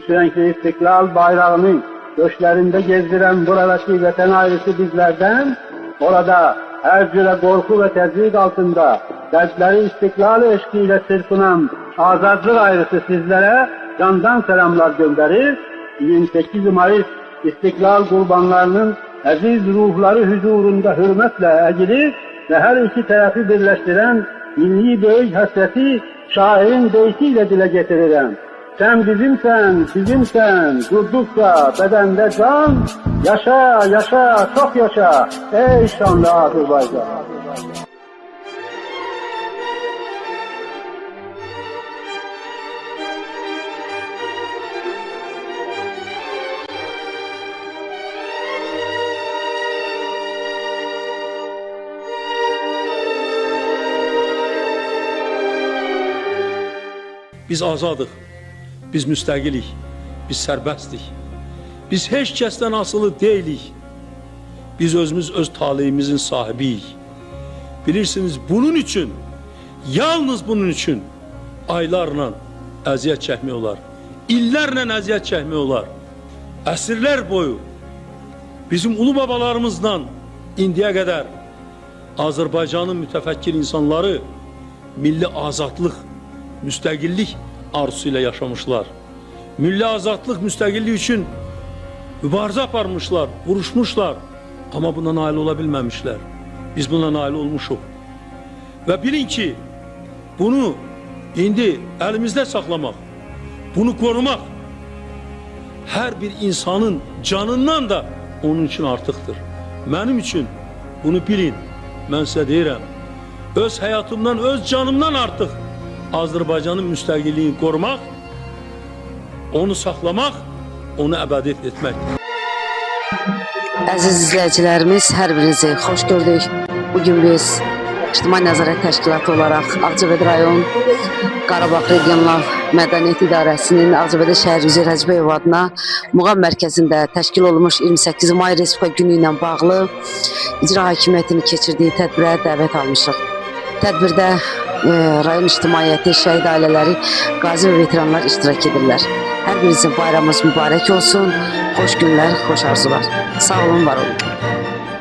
üç renkli istiklal bayrağını göçlerinde gezdiren buradaki vatan ailesi bizlerden, orada her cüre korku ve tezviq altında dertleri istiklal eşkiyle çırpınan azadlık ailesi sizlere candan selamlar gönderir. 28 Mayıs istiklal kurbanlarının aziz ruhları huzurunda hürmetle eğilir ve her iki tarafı birleştiren milli büyük hasreti şairin beytiyle dile getiririm. Sen bizimsen, bizimsen, durdukça bedende can, yaşa, yaşa, çok yaşa, ey şanlı Azerbaycan. Biz azadıq, biz müstəqilik, biz sərbəstdik. Biz heç kəsdən asılı deyilik. Biz özümüz öz taleyimizin sahibiyik. Bilirsiniz, bunun üçün, yalnız bunun üçün aylarla əziyyət çəkmək olar. İllərlə əziyyət çəkmək olar. Əsrlər boyu bizim ulu babalarımızdan indiyə qədər Azərbaycanın mütəfəkkir insanları milli azadlıq, müstəqillik arzusu ilə yaşamışlar. Milli azadlıq, müstəqillik üçün mübarizə aparmışlar, vuruşmuşlar. Amma buna nail ola bilməmişlər. Biz buna nail olmuşuq. Və bilin ki, bunu indi əlimizdə saxlamaq, bunu korumaq hər bir insanın canından da onun üçün artıqdır. Mənim üçün bunu bilin, mən sizə deyirəm, öz həyatımdan, öz canımdan artıq Azərbaycanın müstəqilliyini qorumaq, onu saxlamaq, onu əbədiyyət etməkdir. Əziz izləyicilərimiz, hər birinizi xoş gördük. Bugün biz İctimai Nəzarət Təşkilatı olaraq Ağcabədi rayon Qarabağ Regional Mədəniyyət İdarəsinin Ağcabədi şəhər Üzeyir Hacıbəyov adına Muğam mərkəzində təşkil olunmuş 28 may Respublika günü ilə bağlı icra hakimiyyətinin keçirdiyi tədbirə dəvət almışıq. Tədbirdə rayon ictimaiyyəti, şəhid ailələri, qazi və veteranlar iştirak edirlər. Hər birinizin bayramınız mübarək olsun, xoş günlər, xoş arzular. Sağ olun, var olun.